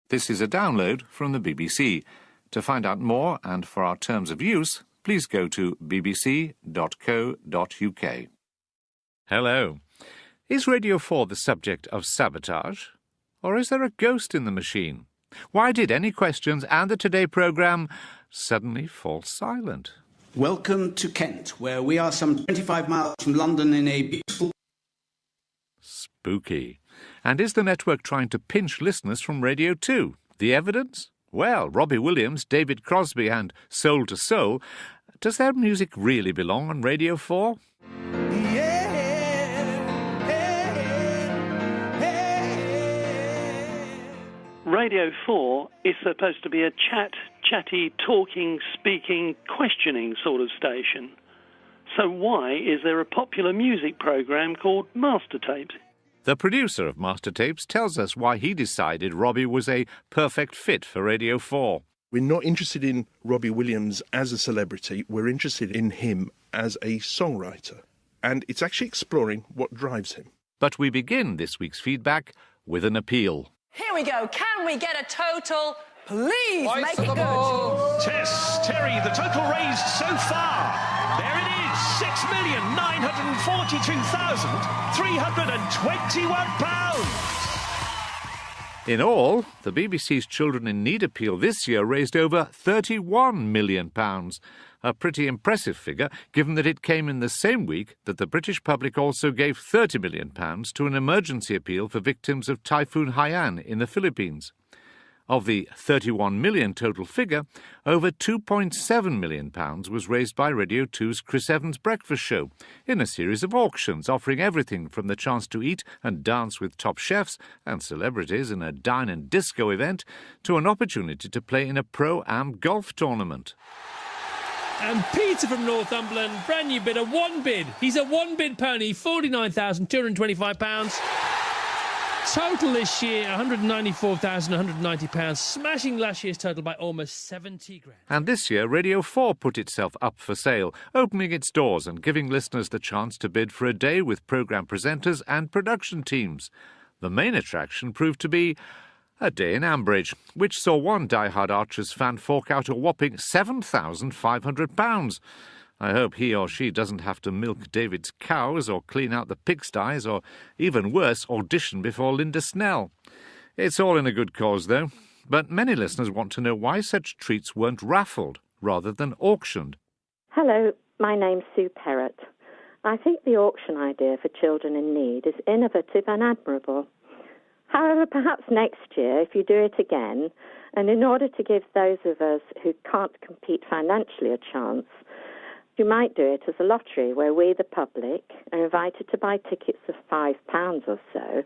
This is a download from the BBC. To find out more and for our terms of use, please go to bbc.co.uk. Hello. Is Radio 4 the subject of sabotage? Or is there a ghost in the machine? Why did Any Questions and the Today programme suddenly fall silent? Welcome to Kent, where we are some 25 miles from London in a beautiful... Spooky. And is the network trying to pinch listeners from Radio 2? The evidence? Well, Robbie Williams, David Crosby and Soul to Soul. Does their music really belong on Radio 4? Radio 4 is supposed to be a chatty, talking, speaking, questioning sort of station. So why is there a popular music programme called Master Tapes? The producer of Master Tapes tells us why he decided Robbie was a perfect fit for Radio 4. We're not interested in Robbie Williams as a celebrity, we're interested in him as a songwriter. And it's actually exploring what drives him. But we begin this week's feedback with an appeal. Here we go. Can we get a total? Please make it good. Tess, Terry, the total raised so far. There it is, £6,942,321. In all, the BBC's Children in Need appeal this year raised over £31 million. A pretty impressive figure, given that it came in the same week that the British public also gave £30 million to an emergency appeal for victims of Typhoon Haiyan in the Philippines. Of the £31 million total figure, over £2.7 million was raised by Radio 2's Chris Evans Breakfast Show, in a series of auctions offering everything from the chance to eat and dance with top chefs and celebrities in a dine and disco event to an opportunity to play in a Pro-Am golf tournament. And Peter from Northumberland, brand new bidder, one bid. He's a one-bid pony, £49,225. Total this year, £194,190, smashing last year's total by almost 70 grand. And this year, Radio 4 put itself up for sale, opening its doors and giving listeners the chance to bid for a day with programme presenters and production teams. The main attraction proved to be a day in Ambridge, which saw one Die-Hard Archers fan fork out a whopping £7,500. I hope he or she doesn't have to milk David's cows or clean out the pigsties or, even worse, audition before Linda Snell. It's all in a good cause, though. But many listeners want to know why such treats weren't raffled rather than auctioned. Hello, my name's Sue Perrott. I think the auction idea for Children in Need is innovative and admirable. However, perhaps next year, if you do it again, and in order to give those of us who can't compete financially a chance, you might do it as a lottery where we, the public, are invited to buy tickets of £5 or so,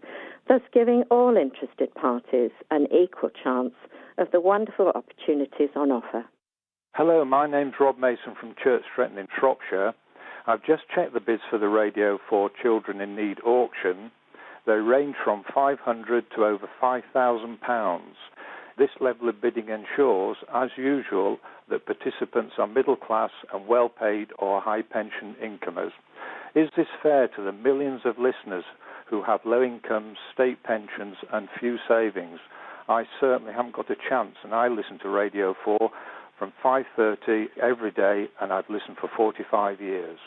thus giving all interested parties an equal chance of the wonderful opportunities on offer. Hello, my name's Rob Mason from Church Stretton in Shropshire. I've just checked the bids for the Radio 4 Children in Need auction. They range from £500 to over £5,000. This level of bidding ensures, as usual, that participants are middle class and well-paid or high pension incomers. Is this fair to the millions of listeners who have low incomes, state pensions and few savings? I certainly haven't got a chance, and I listen to Radio 4 from 5:30 every day, and I've listened for 45 years.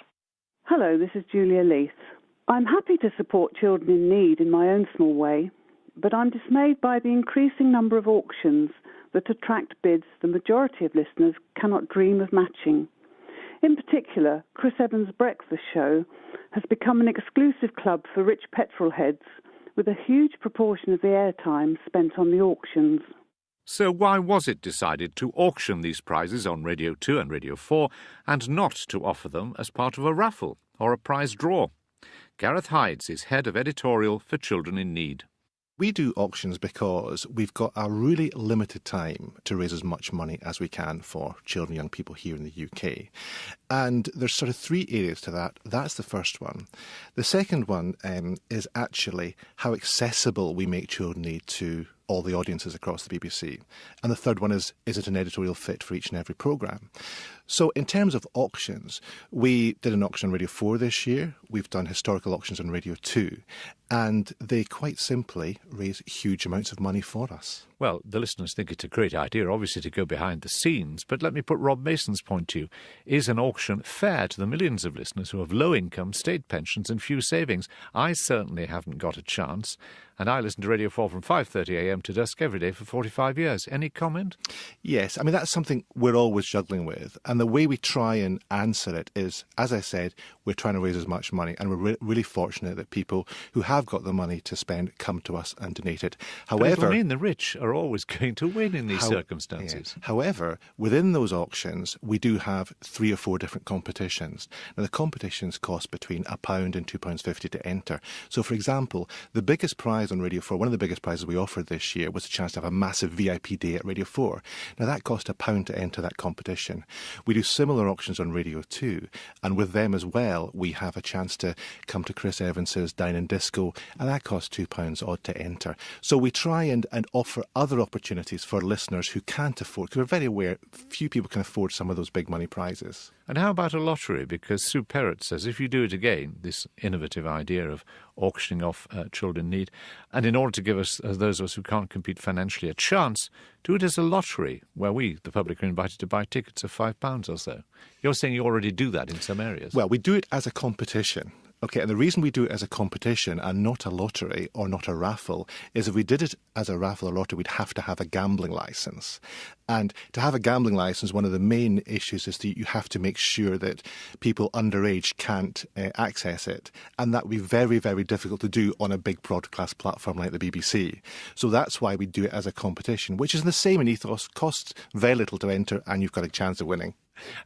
Hello, this is Julia Leith. I'm happy to support Children in Need in my own small way, but I'm dismayed by the increasing number of auctions that attract bids the majority of listeners cannot dream of matching. In particular, Chris Evans' Breakfast Show has become an exclusive club for rich petrol heads, with a huge proportion of the airtime spent on the auctions. So why was it decided to auction these prizes on Radio 2 and Radio 4 and not to offer them as part of a raffle or a prize draw? Gareth Hydes is head of editorial for Children in Need. We do auctions because we've got a really limited time to raise as much money as we can for children and young people here in the UK. And there's sort of three areas to that. That's the first one. The second one is actually how accessible we make Children in Need to all the audiences across the BBC. And the third one is it an editorial fit for each and every programme? So in terms of auctions, we did an auction on Radio 4 this year. We've done historical auctions on Radio 2. And they quite simply raise huge amounts of money for us. Well, the listeners think it's a great idea, obviously, to go behind the scenes. But let me put Rob Mason's point to you. Is an auction fair to the millions of listeners who have low income, state pensions and few savings? I certainly haven't got a chance. And I listen to Radio 4 from 5:30am to dusk every day for 45 years. Any comment? Yes, I mean, that's something we're always juggling with. And the way we try and answer it is, as I said, we're trying to raise as much money. And we're really fortunate that people who have got the money to spend come to us and donate it. However, but the rich are always going to win in these circumstances. Yeah. However, within those auctions, we do have 3 or 4 different competitions. Now, the competitions cost between £1 and £2.50 to enter. So, for example, the biggest prize on Radio 4, one of the biggest prizes we offered this year was a chance to have a massive VIP day at Radio 4. Now, that cost £1 to enter that competition. We do similar auctions on Radio 2, and with them as well, we have a chance to come to Chris Evans's Dine and Disco, and that costs £2 odd to enter. So we try and offer other opportunities for listeners who can't afford, because we're very aware few people can afford some of those big money prizes. And how about a lottery? Because Sue Perrott says if you do it again, this innovative idea of auctioning off children in need, and in order to give us, those of us who can't compete financially, a chance, do it as a lottery, where we, the public, are invited to buy tickets of £5 or so. You're saying you already do that in some areas. Well, we do it as a competition. OK, and the reason we do it as a competition and not a lottery or not a raffle is if we did it as a raffle or lottery, we'd have to have a gambling licence. And to have a gambling licence, one of the main issues is that you have to make sure that people underage can't access it. And that would be very, very difficult to do on a big broadcast platform like the BBC. So that's why we do it as a competition, which is the same in ethos, costs very little to enter and you've got a chance of winning.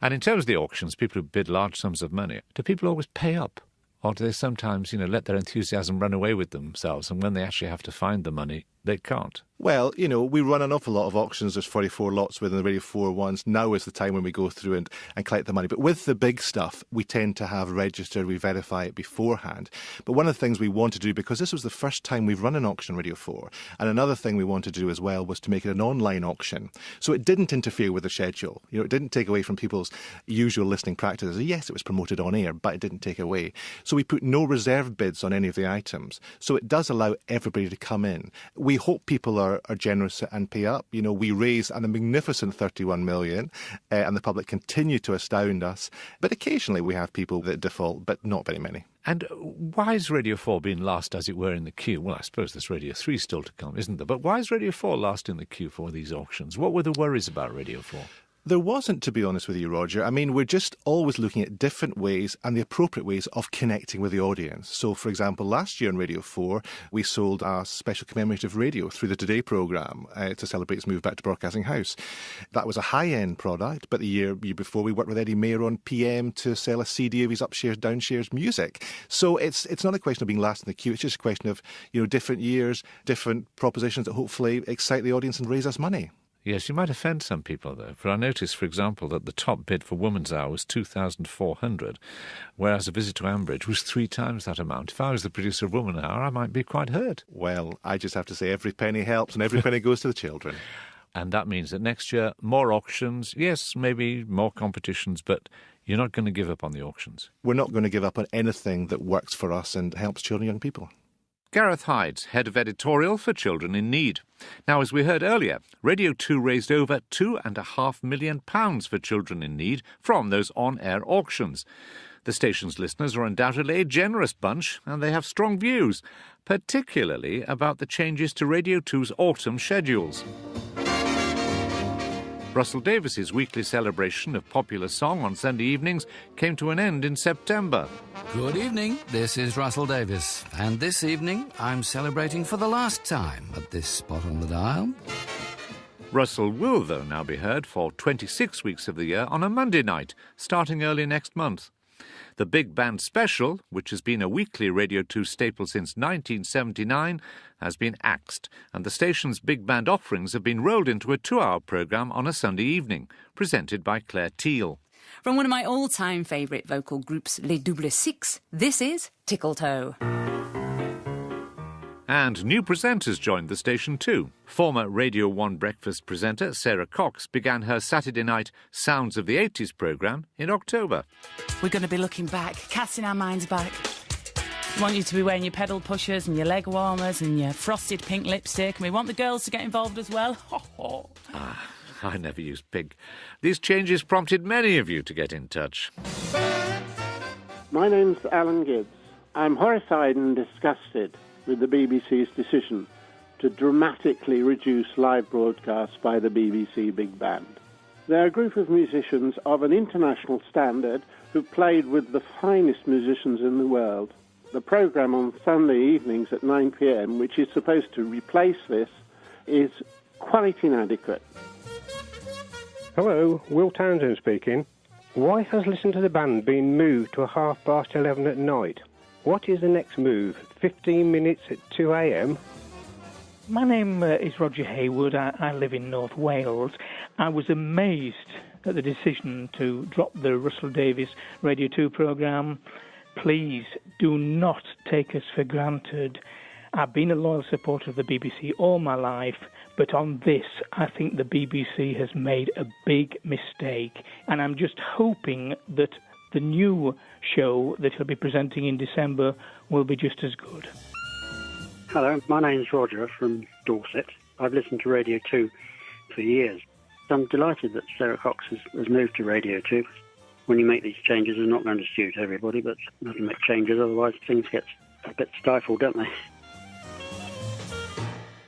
And in terms of the auctions, people who bid large sums of money, do people always pay up? Or do they sometimes, let their enthusiasm run away with themselves, and when they actually have to find the money, they can't? Well, we run an awful lot of auctions. There's 44 lots within the Radio 4 ones. Now is the time when we go through and collect the money. But with the big stuff, we tend to have registered, we verify it beforehand. But one of the things we want to do, because this was the first time we've run an auction on Radio 4, and another thing we wanted to do as well was to make it an online auction. So it didn't interfere with the schedule. It didn't take away from people's usual listening practices. Yes, it was promoted on air, but it didn't take away. So we put no reserve bids on any of the items. So it does allow everybody to come in. We hope people are generous and pay up. We raised a magnificent 31 million and the public continue to astound us. But occasionally we have people that default, but not very many. And why is Radio 4 being last, as it were, in the queue? Well, I suppose there's Radio 3 still to come, isn't there? But why is Radio 4 last in the queue for these auctions? What were the worries about Radio 4? There wasn't, to be honest with you, Roger. I mean, we're just always looking at different ways and the appropriate ways of connecting with the audience. So, for example, last year on Radio 4, we sold a special commemorative radio through the Today programme to celebrate its move back to Broadcasting House. That was a high-end product, but the year before we worked with Eddie Mayer on PM to sell a CD of his Upshares, Downshares music. So it's not a question of being last in the queue, it's just a question of, different years, different propositions that hopefully excite the audience and raise us money. Yes, you might offend some people, though. For I noticed, for example, that the top bid for Woman's Hour was $2,400, whereas a visit to Ambridge was 3 times that amount. If I was the producer of Woman's Hour, I might be quite hurt. Well, I just have to say every penny helps and every penny goes to the children. And that means that next year, more auctions, yes, maybe more competitions, but you're not going to give up on the auctions. We're not going to give up on anything that works for us and helps children and young people. Gareth Hydes, Head of Editorial for Children in Need. Now, as we heard earlier, Radio 2 raised over £2.5 million for children in need from those on-air auctions. The station's listeners are undoubtedly a generous bunch, and they have strong views, particularly about the changes to Radio 2's autumn schedules. Russell Davis's weekly celebration of popular song on Sunday evenings came to an end in September. Good evening, this is Russell Davis, and this evening I'm celebrating for the last time at this spot on the dial. Russell will, though, now be heard for 26 weeks of the year on a Monday night, starting early next month. The Big Band Special, which has been a weekly Radio 2 staple since 1979, has been axed, and the station's big band offerings have been rolled into a 2-hour programme on a Sunday evening, presented by Claire Teal. From one of my all-time favourite vocal groups, Les Double Six, this is Tickle Toe. And new presenters joined the station too. Former Radio 1 breakfast presenter Sarah Cox began her Saturday night Sounds of the 80s programme in October. We're going to be looking back, casting our minds back. We want you to be wearing your pedal pushers and your leg warmers and your frosted pink lipstick, and we want the girls to get involved as well. I never used pink. These changes prompted many of you to get in touch. My name's Alan Gibbs. I'm horrified and disgusted with the BBC's decision to dramatically reduce live broadcasts by the BBC Big Band. They're a group of musicians of an international standard who've played with the finest musicians in the world. The programme on Sunday evenings at 9 p.m, which is supposed to replace this, is quite inadequate. Hello, Will Townsend speaking. Why has Listen to the Band been moved to 11:30 at night? What is the next move? 15 minutes at 2 a.m? My name is Roger Haywood. I live in North Wales. I was amazed at the decision to drop the Russell Davies Radio 2 programme. Please do not take us for granted. I've been a loyal supporter of the BBC all my life, but on this, I think the BBC has made a big mistake, and I'm just hoping that the new show that he'll be presenting in December will be just as good. Hello, my name's Roger from Dorset. I've listened to Radio 2 for years. I'm delighted that Sarah Cox has moved to Radio 2. When you make these changes, it's not going to suit everybody, but you have to make changes, otherwise things get a bit stifled, don't they?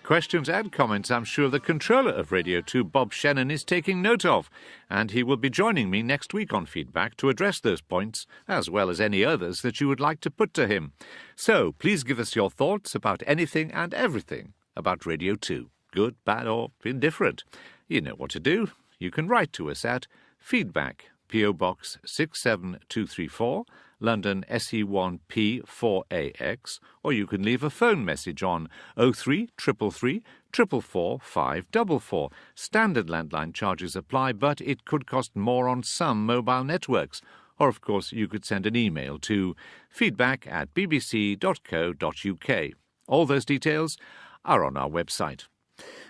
Questions and comments I'm sure the controller of Radio 2, Bob Shannon, is taking note of, and he will be joining me next week on Feedback to address those points, as well as any others that you would like to put to him. So please give us your thoughts about anything and everything about Radio 2, good, bad or indifferent. You know what to do. You can write to us at Feedback, P.O. Box 67234, London SE1P 4AX, or you can leave a phone message on 03 333 444 544. Standard landline charges apply, but it could cost more on some mobile networks. Or, of course, you could send an email to feedback@bbc.co.uk. All those details are on our website.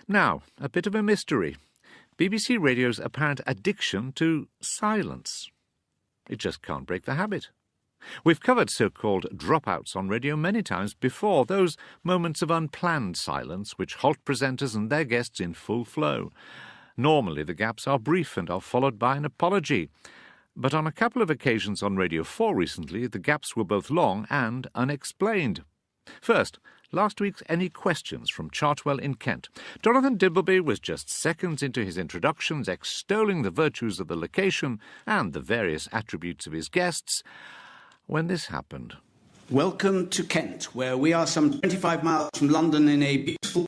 Now, a bit of a mystery. BBC Radio's apparent addiction to silence. It just can't break the habit. We've covered so-called dropouts on radio many times before, those moments of unplanned silence which halt presenters and their guests in full flow. Normally the gaps are brief and are followed by an apology. But on a couple of occasions on Radio 4 recently, the gaps were both long and unexplained. First, last week's Any Questions from Chartwell in Kent. Jonathan Dimbleby was just seconds into his introductions, extolling the virtues of the location and the various attributes of his guests, when this happened. Welcome to Kent, where we are some 25 miles from London in a beautiful...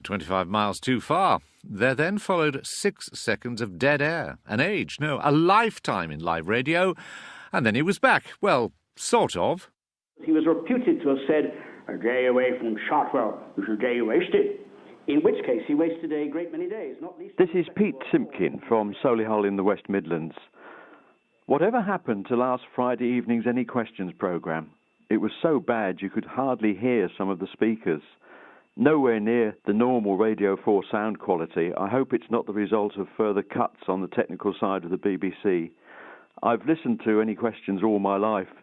25 miles too far. There then followed 6 seconds of dead air, an age, no, a lifetime in live radio, and then he was back. Well, sort of. He was reputed to have said, "A day away from Chartwell is a day wasted," in which case he wasted a great many days, not least... This is Pete Simpkin from Solihull in the West Midlands. Whatever happened to last Friday evening's Any Questions programme? It was so bad you could hardly hear some of the speakers. Nowhere near the normal Radio 4 sound quality. I hope it's not the result of further cuts on the technical side of the BBC. I've listened to Any Questions all my life,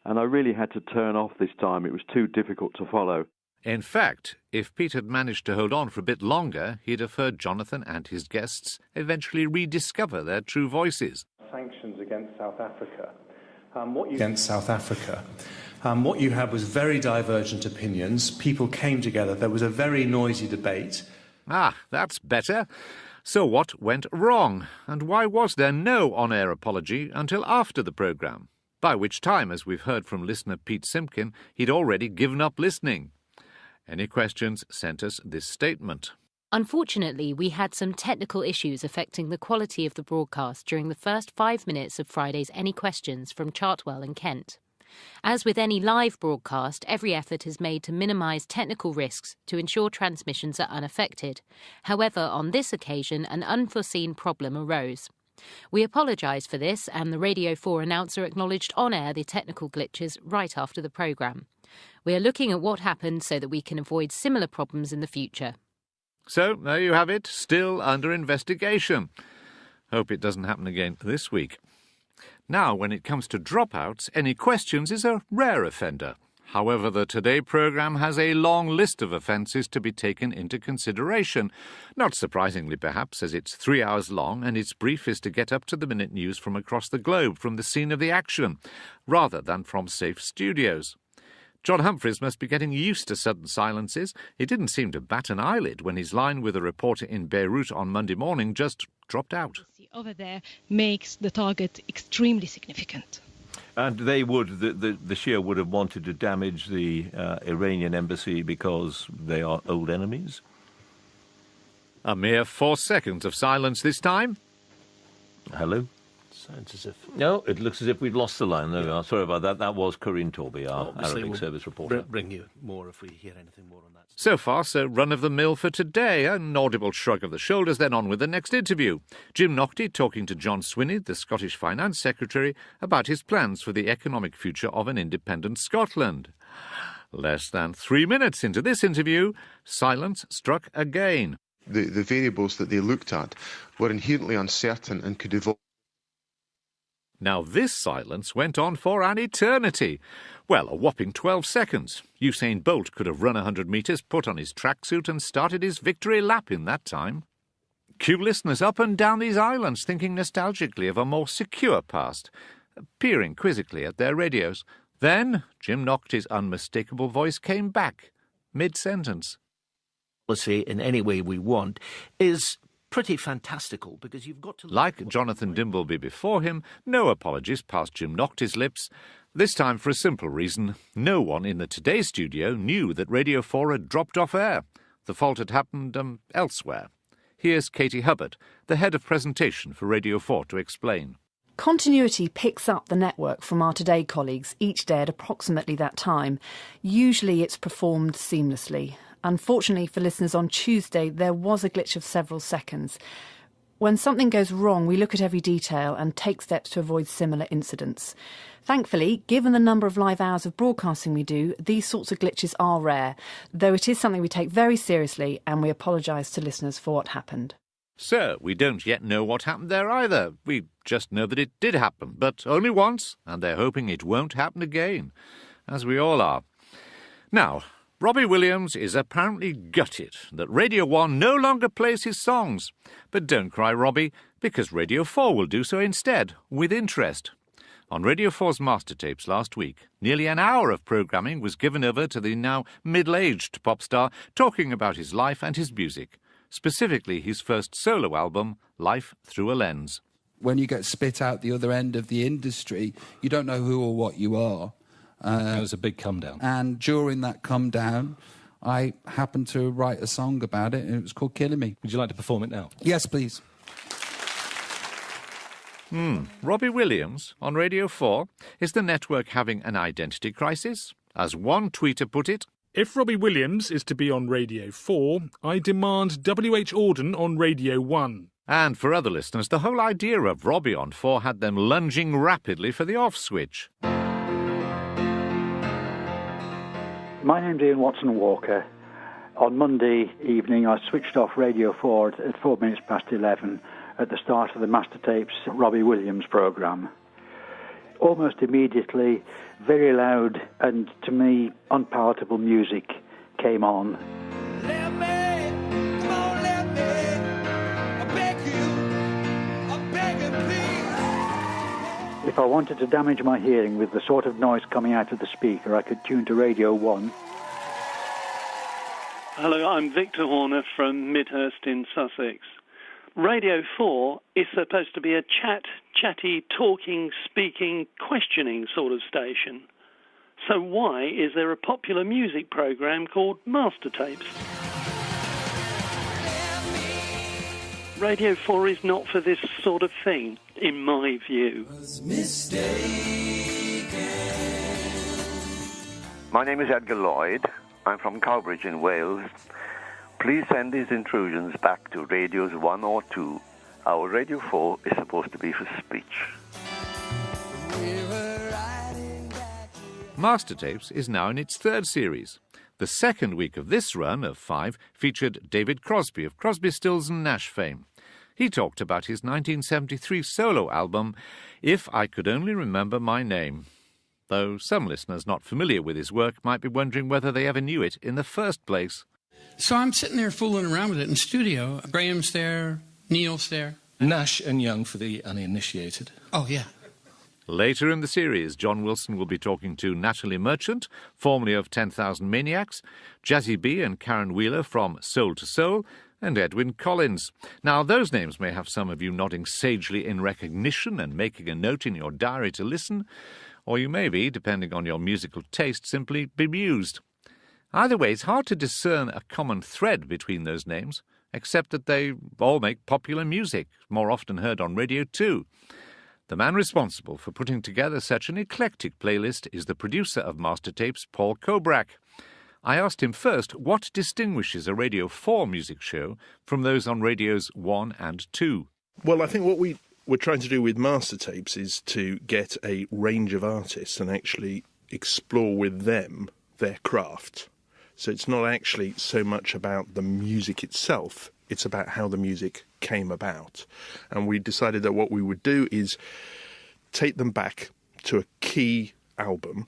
and I really had to turn off this time. It was too difficult to follow. In fact, if Pete had managed to hold on for a bit longer, he'd have heard Jonathan and his guests eventually rediscover their true voices. Sanctions against South Africa. What you had was very divergent opinions. People came together. There was a very noisy debate. Ah, that's better. So what went wrong? And why was there no on-air apology until after the programme? By which time, as we've heard from listener Pete Simpkin, he'd already given up listening. Any Questions sent us this statement. Unfortunately, we had some technical issues affecting the quality of the broadcast during the first 5 minutes of Friday's Any Questions from Chartwell in Kent. As with any live broadcast, every effort is made to minimise technical risks to ensure transmissions are unaffected. However, on this occasion, an unforeseen problem arose. We apologise for this, and the Radio 4 announcer acknowledged on air the technical glitches right after the programme. We are looking at what happened so that we can avoid similar problems in the future. So, there you have it, still under investigation. Hope it doesn't happen again this week. Now, when it comes to dropouts, Any Questions is a rare offender. However, the Today programme has a long list of offences to be taken into consideration. Not surprisingly, perhaps, as it's 3 hours long and its brief is to get up-to-the-minute news from across the globe, from the scene of the action, rather than from safe studios. John Humphreys must be getting used to sudden silences. He didn't seem to bat an eyelid when his line with a reporter in Beirut on Monday morning just dropped out. Over there makes the target extremely significant. And they would, the Shia would have wanted to damage the Iranian embassy because they are old enemies? A mere 4 seconds of silence this time. Hello? Sounds as if... No, it looks as if we've lost the line. There we are. Sorry about that. That was Corinne Torby, our Obviously Arabic we'll service reporter. Bring you more if we hear anything more on that. So far, so run-of-the-mill for today. An audible shrug of the shoulders, then on with the next interview. Jim Naughtie talking to John Swinney, the Scottish Finance Secretary, about his plans for the economic future of an independent Scotland. Less than 3 minutes into this interview, silence struck again. The variables that they looked at were inherently uncertain and could evolve. Now this silence went on for an eternity. Well, a whopping 12 seconds. Usain Bolt could have run 100 metres, put on his tracksuit and started his victory lap in that time. Cue listeners up and down these islands, thinking nostalgically of a more secure past, peering quizzically at their radios. Then Jim Naughty's unmistakable voice came back, mid-sentence. Policy in any way we want is pretty fantastical, because you've got to... Like Jonathan Dimbleby before him, no apologies passed Jim Naughty's lips. This time for a simple reason. No one in the Today studio knew that Radio 4 had dropped off air. The fault had happened elsewhere. Here's Katie Hubbard, the head of presentation for Radio 4, to explain. Continuity picks up the network from our Today colleagues each day at approximately that time. Usually it's performed seamlessly. Unfortunately for listeners on Tuesday, there was a glitch of several seconds. When something goes wrong, we look at every detail and take steps to avoid similar incidents. Thankfully, given the number of live hours of broadcasting we do, these sorts of glitches are rare, though it is something we take very seriously, and we apologise to listeners for what happened. So, we don't yet know what happened there either. We just know that it did happen, but only once, and they're hoping it won't happen again, as we all are. Now, Robbie Williams is apparently gutted that Radio 1 no longer plays his songs. But don't cry, Robbie, because Radio 4 will do so instead, with interest. On Radio 4's master tapes last week, nearly an hour of programming was given over to the now middle-aged pop star talking about his life and his music, specifically his first solo album, Life Through a Lens. When you get spit out the other end of the industry, you don't know who or what you are. It was a big come-down. And during that come-down, I happened to write a song about it, and it was called Killing Me. Would you like to perform it now? Yes, please. Robbie Williams on Radio 4. Is the network having an identity crisis? As one tweeter put it, "If Robbie Williams is to be on Radio 4, I demand W.H. Auden on Radio 1. And for other listeners, the whole idea of Robbie on 4 had them lunging rapidly for the off switch. My name's Ian Watson-Walker. On Monday evening, I switched off Radio 4 at 4 minutes past 11 at the start of the Master Tapes Robbie Williams programme. Almost immediately, very loud and, to me, unpalatable music came on. If I wanted to damage my hearing with the sort of noise coming out of the speaker, I could tune to Radio 1. Hello, I'm Victor Horner from Midhurst in Sussex. Radio 4 is supposed to be a chatty, talking, speaking, questioning sort of station. So why is there a popular music programme called Master Tapes? Radio 4 is not for this sort of thing, in my view. My name is Edgar Lloyd. I'm from Cowbridge in Wales. Please send these intrusions back to radios 1 or 2. Our Radio 4 is supposed to be for speech. Master Tapes is now in its third series. The second week of this run of 5 featured David Crosby of Crosby, Stills and Nash fame. He talked about his 1973 solo album, If I Could Only Remember My Name. Though some listeners not familiar with his work might be wondering whether they ever knew it in the first place. So I'm sitting there fooling around with it in the studio. Graham's there, Neil's there. Nash and Young for the uninitiated. Oh, yeah. Later in the series, John Wilson will be talking to Natalie Merchant, formerly of 10,000 Maniacs, Jazzy B and Karen Wheeler from Soul to Soul, and Edwyn Collins. Now, those names may have some of you nodding sagely in recognition and making a note in your diary to listen, or you may be, depending on your musical taste, simply bemused. Either way, it's hard to discern a common thread between those names, except that they all make popular music, more often heard on Radio 2. The man responsible for putting together such an eclectic playlist is the producer of Master Tapes, Paul Kobrak. I asked him first what distinguishes a Radio 4 music show from those on Radios 1 and 2. Well, I think what we're trying to do with Master Tapes is to get a range of artists and actually explore with them their craft. So it's not actually so much about the music itself, it's about how the music came about. And we decided that what we would do is take them back to a key album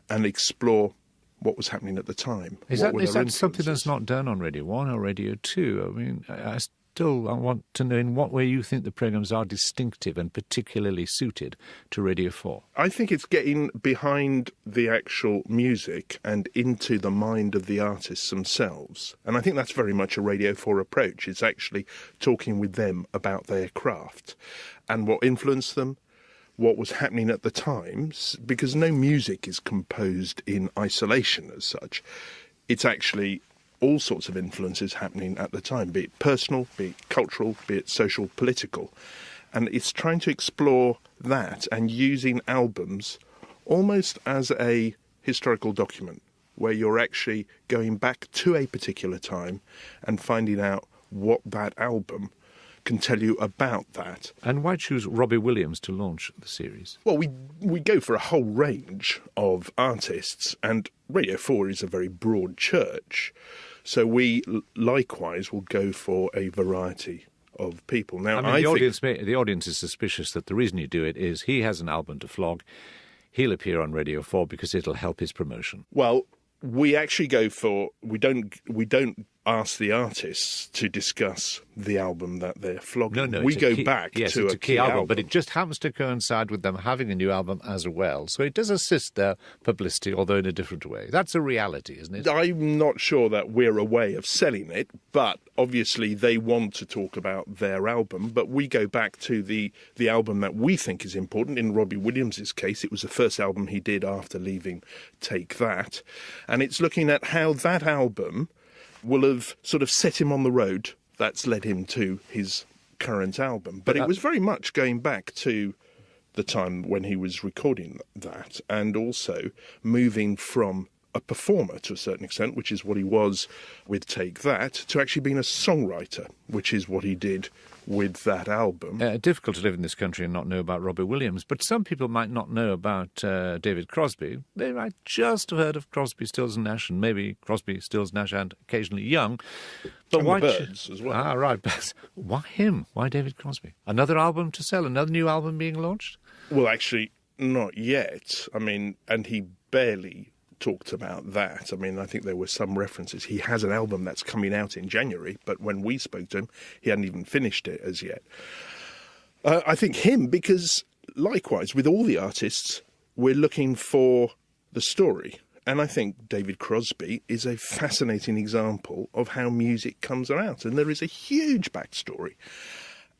and explore what was happening at the time. Is that something that's not done on Radio 1 or Radio 2? I mean, I want to know in what way you think the programmes are distinctive and particularly suited to Radio 4. I think it's getting behind the actual music and into the mind of the artists themselves. And I think that's very much a Radio 4 approach. It's actually talking with them about their craft and what influenced them, what was happening at the times, because no music is composed in isolation as such. It's actually all sorts of influences happening at the time, be it personal, be it cultural, be it social, political. And it's trying to explore that and using albums almost as a historical document, where you're actually going back to a particular time and finding out what that album can tell you about that. And why choose Robbie Williams to launch the series? Well, we go for a whole range of artists, and Radio 4 is a very broad church. So we likewise will go for a variety of people. Now, I mean, the audience is suspicious that the reason you do it is he has an album to flog. He'll appear on Radio 4 because it'll help his promotion. Well, we actually go for we don't ask the artists to discuss the album that they're flogging. No, we go back to a key album, but it just happens to coincide with them having a new album as well. So it does assist their publicity, although in a different way. That's a reality, isn't it? I'm not sure that we're a way of selling it, but obviously they want to talk about their album. But we go back to the album that we think is important. In Robbie Williams' case, it was the first album he did after leaving Take That. And it's looking at how that album will have sort of set him on the road that's led him to his current album. But it was very much going back to the time when he was recording that, and also moving from a performer to a certain extent, which is what he was with Take That, to actually being a songwriter, which is what he did with that album. Difficult to live in this country and not know about Robbie Williams, but some people might not know about David Crosby. They might just have heard of Crosby, Stills and Nash, and maybe Crosby, Stills, Nash, and occasionally Young. But why the Byrds as well? Ah, right. But why him? Why David Crosby? Another album to sell? Another new album being launched? Well, actually, not yet. I mean, and he barely talked about that. I mean, I think there were some references. He has an album that's coming out in January, but when we spoke to him, he hadn't even finished it as yet. I think him, because likewise, with all the artists, we're looking for the story. And I think David Crosby is a fascinating example of how music comes about. And there is a huge backstory.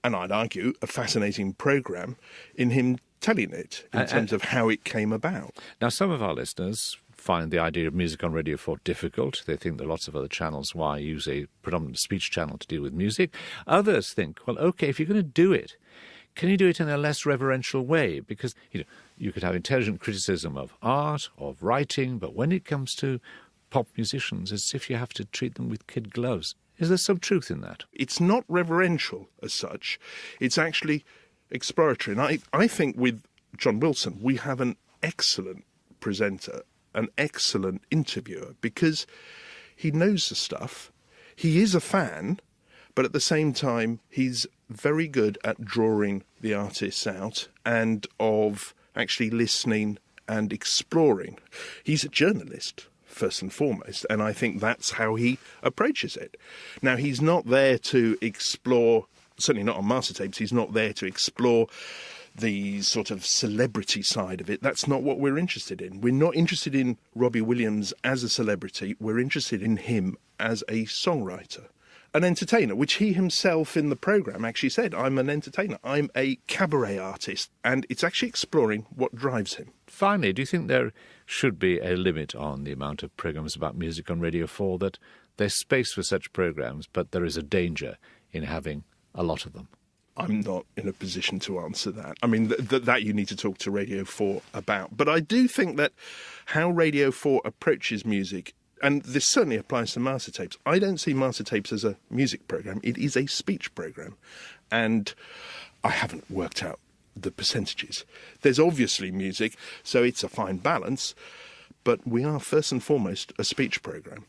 And I'd argue a fascinating programme in him telling it in terms of how it came about. Now, some of our listeners find the idea of music on Radio 4 difficult. They think there are lots of other channels. Why use a predominant speech channel to deal with music? Others think, well, OK, if you're going to do it, can you do it in a less reverential way? Because, you could have intelligent criticism of art, of writing, but when it comes to pop musicians, it's as if you have to treat them with kid gloves. Is there some truth in that? It's not reverential as such. It's actually exploratory. And I think with John Wilson, we have an excellent presenter, an excellent interviewer, because he knows the stuff. He is a fan, but at the same time, he's very good at drawing the artists out and of actually listening and exploring. He's a journalist, first and foremost, and I think that's how he approaches it. Now, he's not there to explore, certainly not on Master Tapes, he's not there to explore the sort of celebrity side of it. That's not what we're interested in. We're not interested in Robbie Williams as a celebrity. We're interested in him as a songwriter, an entertainer, which he himself in the programme actually said, I'm an entertainer, I'm a cabaret artist, and it's actually exploring what drives him. Finally, do you think there should be a limit on the amount of programmes about music on Radio 4, that there's space for such programmes, but there is a danger in having a lot of them? I'm not in a position to answer that. I mean, that you need to talk to Radio 4 about. But I do think that how Radio 4 approaches music, and this certainly applies to Master Tapes, I don't see Master Tapes as a music programme. It is a speech programme. And I haven't worked out the percentages. There's obviously music, so it's a fine balance. But we are first and foremost a speech programme.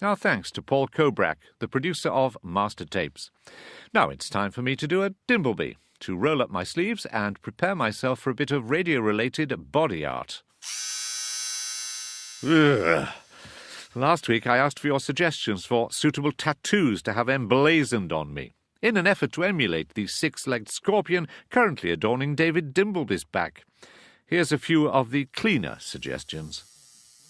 Our thanks to Paul Kobrack, the producer of Master Tapes. Now it's time for me to do a Dimbleby, to roll up my sleeves and prepare myself for a bit of radio-related body art. Ugh. Last week I asked for your suggestions for suitable tattoos to have emblazoned on me, in an effort to emulate the six-legged scorpion currently adorning David Dimbleby's back. Here's a few of the cleaner suggestions.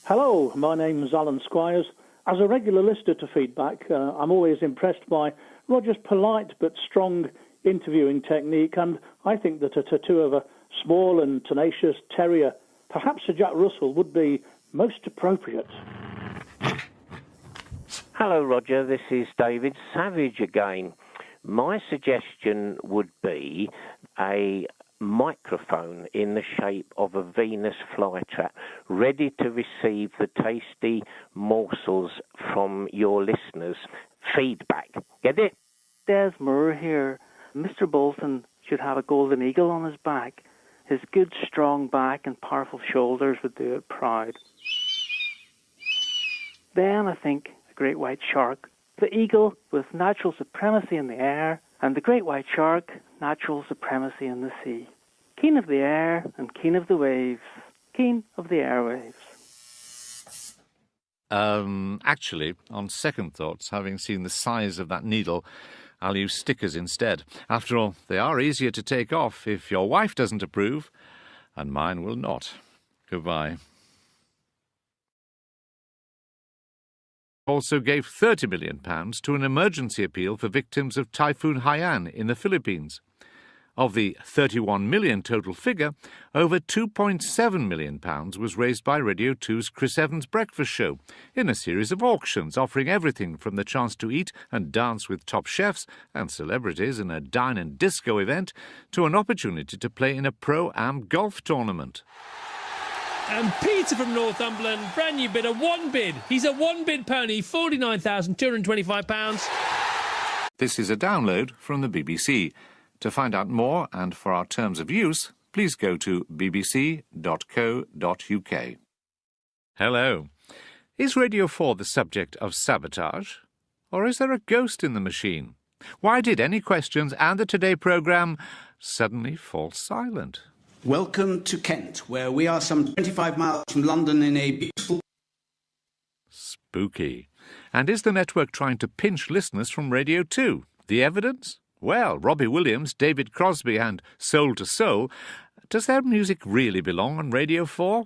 Hello, my name's Alan Squires. As a regular listener to Feedback, I'm always impressed by Roger's polite but strong interviewing technique, and I think that a tattoo of a small and tenacious terrier, perhaps a Jack Russell, would be most appropriate. Hello, Roger. This is David Savage again. My suggestion would be a microphone in the shape of a Venus flytrap, ready to receive the tasty morsels from your listeners' feedback. Get it? Des Moore here. Mr. Bolton should have a golden eagle on his back. His good, strong back and powerful shoulders would do it proud. Then I think a great white shark. The eagle with natural supremacy in the air, and the great white shark, natural supremacy in the sea. Keen of the air and keen of the waves. Keen of the airwaves. Actually, on second thoughts, having seen the size of that needle, I'll use stickers instead. After all, they are easier to take off if your wife doesn't approve, and mine will not. Goodbye. Also gave £30 million to an emergency appeal for victims of Typhoon Haiyan in the Philippines. Of the 31 million total figure, over £2.7 million was raised by Radio 2's Chris Evans Breakfast Show in a series of auctions offering everything from the chance to eat and dance with top chefs and celebrities in a dine and disco event to an opportunity to play in a pro-am golf tournament. And Peter from Northumberland, brand new bidder, one bid. He's a one-bid pony, £49,225. This is a download from the BBC. To find out more and for our terms of use, please go to bbc.co.uk. Hello. Is Radio 4 the subject of sabotage? Or is there a ghost in the machine? Why did Any Questions and the Today programme suddenly fall silent? Welcome to Kent, where we are some 25 miles from London in a beautiful... Spooky. And is the network trying to pinch listeners from Radio 2? The evidence? Well, Robbie Williams, David Crosby and Soul to Soul. Does their music really belong on Radio 4?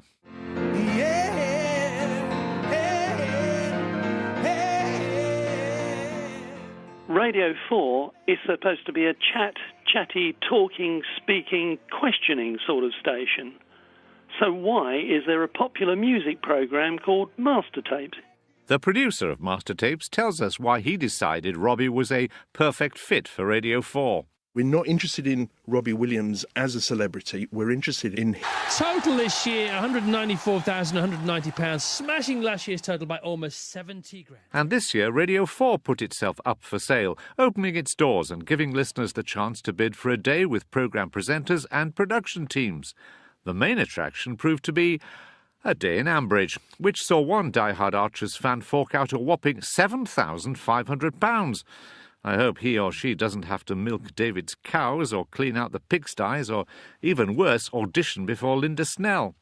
Radio 4 is supposed to be a chatty, talking, speaking, questioning sort of station. So why is there a popular music programme called Master Tapes? The producer of Master Tapes tells us why he decided Robbie was a perfect fit for Radio 4. We're not interested in Robbie Williams as a celebrity. We're interested in... Total this year, £194,190, smashing last year's total by almost 70 grand. And this year, Radio 4 put itself up for sale, opening its doors and giving listeners the chance to bid for a day with programme presenters and production teams. The main attraction proved to be A day in Ambridge, which saw one die-hard Archers fan fork out a whopping £7,500. I hope he or she doesn't have to milk David's cows or clean out the pigsties or, even worse, audition before Linda Snell.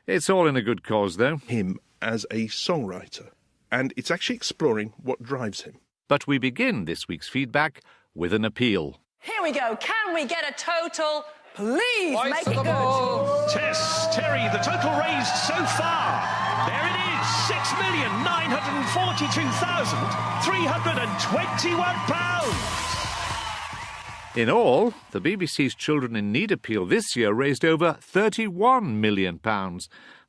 It's all in a good cause, though. Him as a songwriter. And it's actually exploring what drives him. But we begin this week's feedback with an appeal. Here we go. Can we get a total? Please make it good. Tess, Terry, the total raised so far. There it is, £6,942,321. In all, the BBC's Children in Need appeal this year raised over £31 million.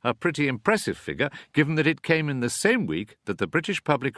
A pretty impressive figure, given that it came in the same week that the British public